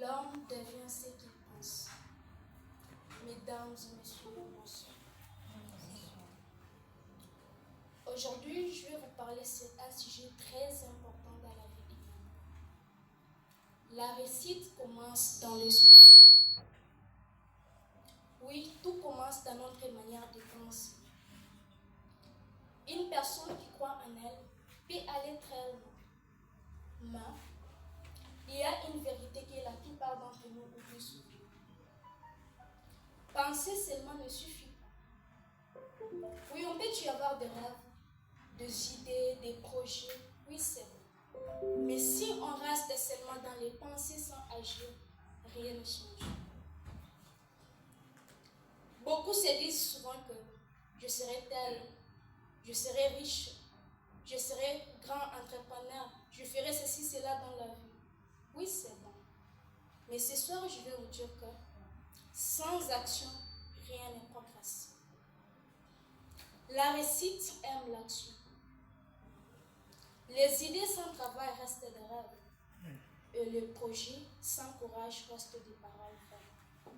L'homme devient ce qu'il pense. Mesdames et messieurs, bonsoir. Aujourd'hui, je vais vous parler d'un sujet très important dans la vie humaine. La réussite commence dans l'esprit. Oui, tout commence dans notre manière de penser. Une personne qui croit en elle peut aller très loin. Mais il y a une vérité que la plupart d'entre nous oublient souvent. Penser seulement ne suffit pas. Oui, on peut y avoir des rêves, des idées, des projets. Oui, c'est vrai. Mais si on reste seulement dans les pensées sans agir, rien ne change. Beaucoup se disent souvent que je serai tel, je serai riche, je serai grand entrepreneur, je ferai ceci, cela dans la vie. Oui, c'est bon. Mais ce soir, je vais vous dire que sans action, rien ne progresse. La réussite aime l'action. Les idées sans travail restent des rêves. Et le projet sans courage reste des paroles vaines.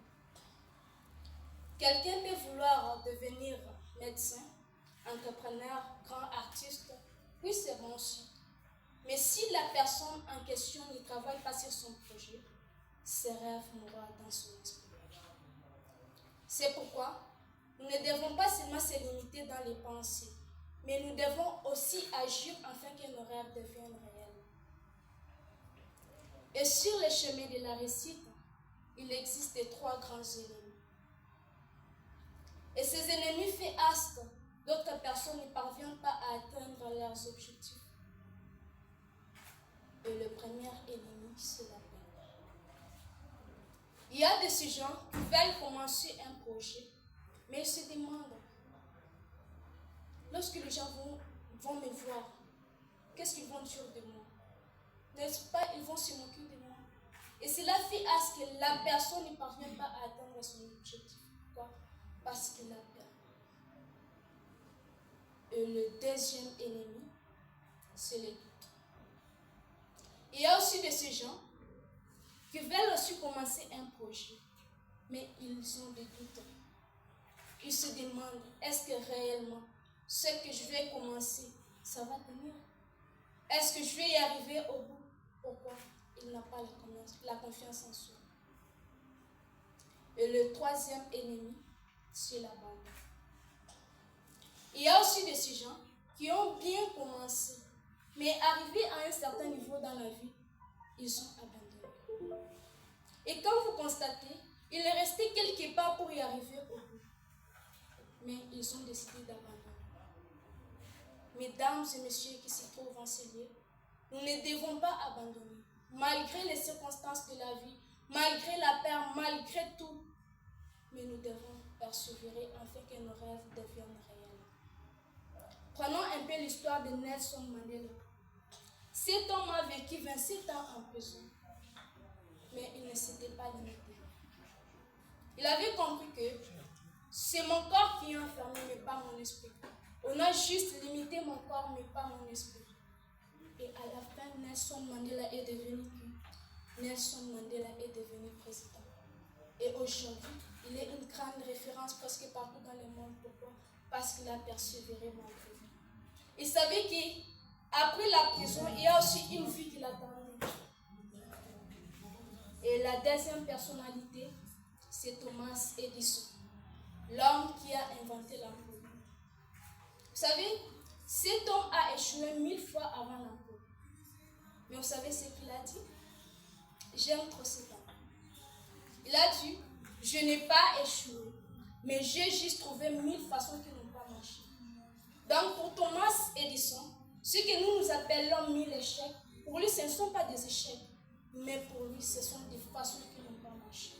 Quelqu'un peut vouloir devenir médecin, entrepreneur, grand artiste. Oui, c'est bon aussi. Mais si la personne en question ne travaille pas sur son projet, ses rêves mourront dans son esprit. C'est pourquoi nous ne devons pas seulement se limiter dans les pensées, mais nous devons aussi agir afin que nos rêves deviennent réels. Et sur le chemin de la réussite, il existe trois grands ennemis. Et ces ennemis font astre, d'autres personnes ne parviennent pas à atteindre leurs objectifs. Et le premier ennemi, c'est la peur. Il y a de ces gens qui veulent commencer un projet, mais ils se demandent, lorsque les gens vont me voir, qu'est-ce qu'ils vont dire de moi? N'est-ce pas, ils vont se moquer de moi. Et cela fait à ce que la personne ne parvient pas à atteindre son objectif. Pourquoi? Parce qu'il a peur. Et le deuxième ennemi, c'est les doutes. Il y a aussi de ces gens qui veulent aussi commencer un projet, mais ils ont des doutes. Ils se demandent, est-ce que réellement, ce que je vais commencer, ça va tenir? Est-ce que je vais y arriver au bout? Pourquoi? Il n'a pas la confiance en soi. Et le troisième ennemi, c'est la bande. Il y a aussi de ces gens qui ont bien commencé, mais arrivés à un certain niveau dans la vie, ils sont abandonnés. Et quand vous constatez, il est resté quelque part pour y arriver au bout, mais ils ont décidé d'abandonner. Mesdames et messieurs qui se trouvent en ce lieu, nous ne devons pas abandonner, malgré les circonstances de la vie, malgré la peur, malgré tout. Mais nous devons persévérer afin que nos rêves deviennent réels. Prenons un peu l'histoire de Nelson Mandela. Cet homme a vécu 27 ans en prison, mais il ne s'était pas limité. Il avait compris que c'est mon corps qui est enfermé, mais pas mon esprit. On a juste limité mon corps, mais pas mon esprit. Et à la fin, Nelson Mandela est devenu qui? Nelson Mandela est devenu président. Et aujourd'hui, il est une grande référence presque partout dans le monde. Pourquoi? Parce qu'il a persévéré malgré tout. Il savait qu'après la prison, il y a aussi une vie qui l'attendait. Et la deuxième personnalité, c'est Thomas Edison, l'homme qui a inventé l'ampoule. Vous savez, cet homme a échoué 1000 fois avant l'ampoule. Mais vous savez ce qu'il a dit? J'aime trop cet homme. Il a dit, je n'ai pas échoué, mais j'ai juste trouvé 1000 façons qui n'ont pas marché. Donc pour Thomas Edison, ce que nous appelons 1000 échecs, pour lui ce ne sont pas des échecs, mais pour lui ce sont des façons qui n'ont pas marché.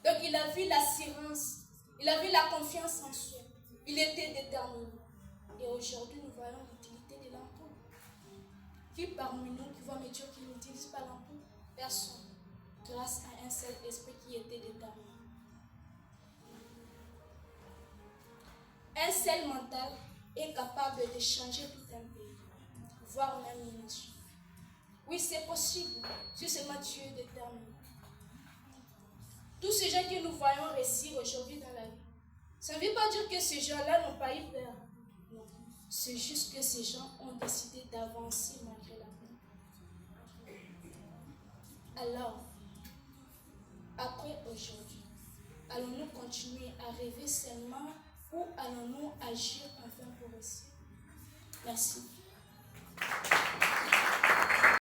Donc il a vu l'assurance, il a vu la confiance en soi, il était déterminé. Et aujourd'hui nous voyons l'utilité de l'ampoule. Qui parmi nous qui va me dire qu'il n'utilise pas l'ampoule? Personne. Grâce à un seul esprit qui était déterminé. Un seul mental est capable de changer tout un pays, voire même une nation. Oui, c'est possible, si seulement Dieu est déterminé. Tous ces gens que nous voyons réussir aujourd'hui dans la vie, ça ne veut pas dire que ces gens-là n'ont pas eu peur. Non, c'est juste que ces gens ont décidé d'avancer malgré la peur. Alors, après aujourd'hui, allons-nous continuer à rêver seulement ou allons-nous agir enfin pour réussir? Merci.